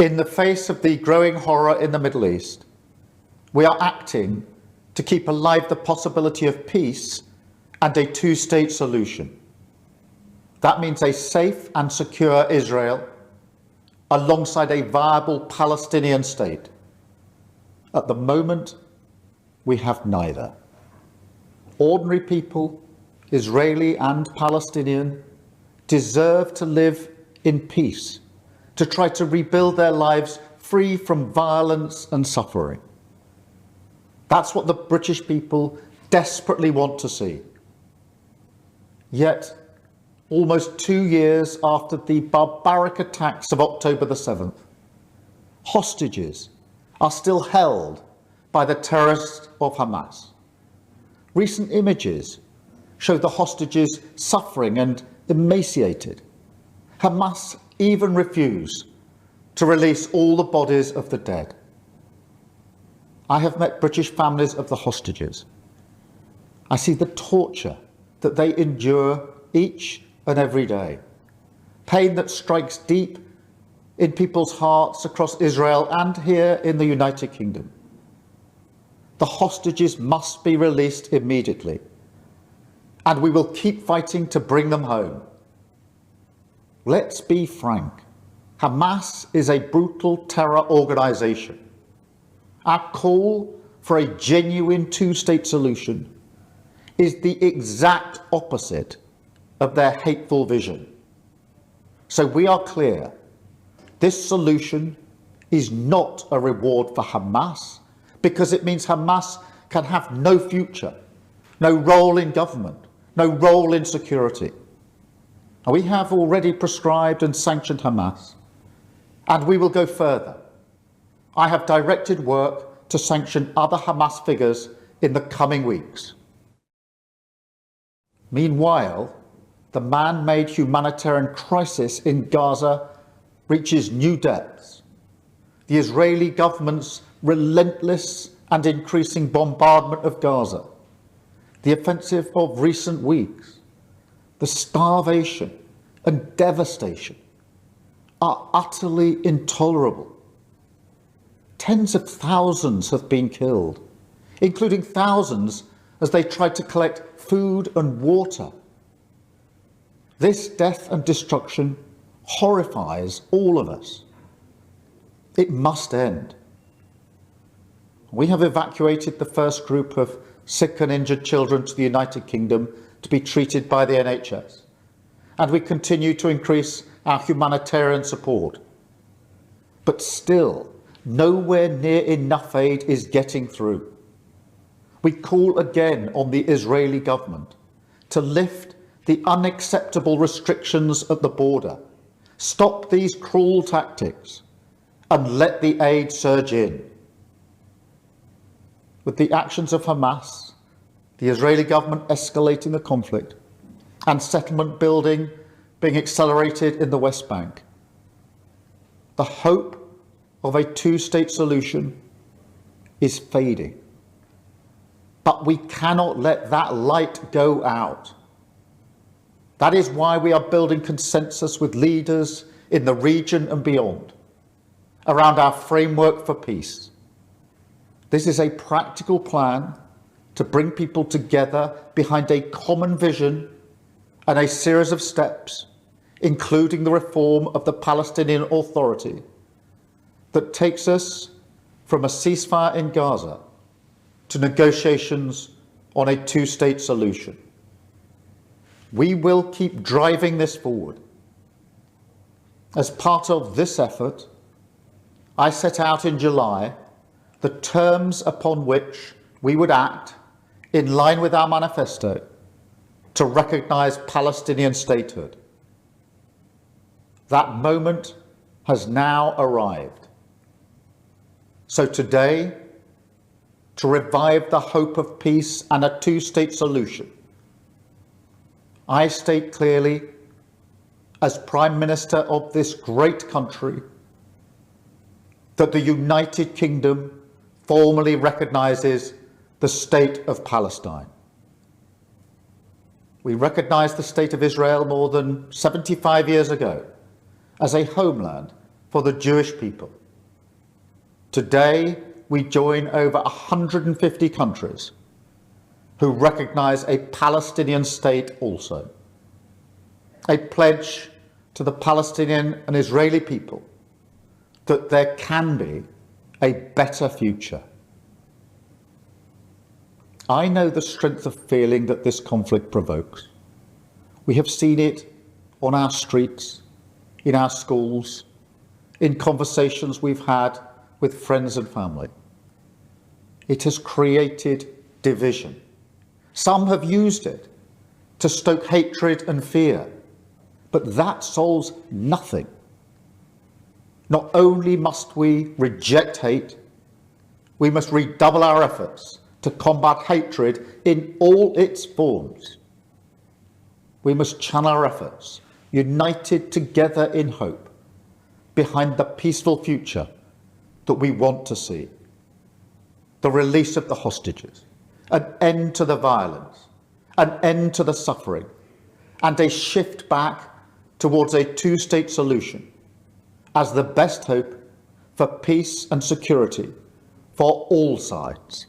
In the face of the growing horror in the Middle East, we are acting to keep alive the possibility of peace and a two-state solution. That means a safe and secure Israel alongside a viable Palestinian state. At the moment, we have neither. Ordinary people, Israeli and Palestinian, deserve to live in peace, to try to rebuild their lives free from violence and suffering. That's what the British people desperately want to see. Yet, almost 2 years after the barbaric attacks of October the 7th, hostages are still held by the terrorists of Hamas. Recent images show the hostages suffering and emaciated. Hamas even refuse to release all the bodies of the dead. I have met British families of the hostages. I see the torture that they endure each and every day, pain that strikes deep in people's hearts across Israel and here in the United Kingdom. The hostages must be released immediately, and we will keep fighting to bring them home. Let's be frank. Hamas is a brutal terror organization. Our call for a genuine two-state solution is the exact opposite of their hateful vision. So we are clear. This solution is not a reward for Hamas, because it means Hamas can have no future, no role in government, no role in security. We have already prescribed and sanctioned Hamas, and we will go further. I have directed work to sanction other Hamas figures in the coming weeks. Meanwhile, the man-made humanitarian crisis in Gaza reaches new depths. The Israeli government's relentless and increasing bombardment of Gaza, the offensive of recent weeks, the starvation and devastation are utterly intolerable. Tens of thousands have been killed, including thousands as they tried to collect food and water. This death and destruction horrifies all of us. It must end. We have evacuated the first group of sick and injured children to the United Kingdom to be treated by the NHS, and we continue to increase our humanitarian support. But still, nowhere near enough aid is getting through. We call again on the Israeli government to lift the unacceptable restrictions at the border, stop these cruel tactics, and let the aid surge in. With the actions of Hamas, the Israeli government escalating the conflict, and settlement building being accelerated in the West Bank, the hope of a two-state solution is fading. But we cannot let that light go out. That is why we are building consensus with leaders in the region and beyond around our framework for peace. This is a practical plan to bring people together behind a common vision and a series of steps, including the reform of the Palestinian Authority, that takes us from a ceasefire in Gaza to negotiations on a two-state solution. We will keep driving this forward. As part of this effort, I set out in July the terms upon which we would act in line with our manifesto to recognise Palestinian statehood. That moment has now arrived. So today, to revive the hope of peace and a two-state solution, I state clearly, as Prime Minister of this great country, that the United Kingdom formally recognises the State of Palestine. We recognised the State of Israel more than 75 years ago as a homeland for the Jewish people. Today, we join over 150 countries who recognise a Palestinian state also. A pledge to the Palestinian and Israeli people that there can be a better future. I know the strength of feeling that this conflict provokes. We have seen it on our streets, in our schools, in conversations we've had with friends and family. It has created division. Some have used it to stoke hatred and fear, but that solves nothing. Not only must we reject hate, we must redouble our efforts to combat hatred in all its forms. We must channel our efforts, united together in hope, behind the peaceful future that we want to see. The release of the hostages, an end to the violence, an end to the suffering, and a shift back towards a two-state solution as the best hope for peace and security for all sides.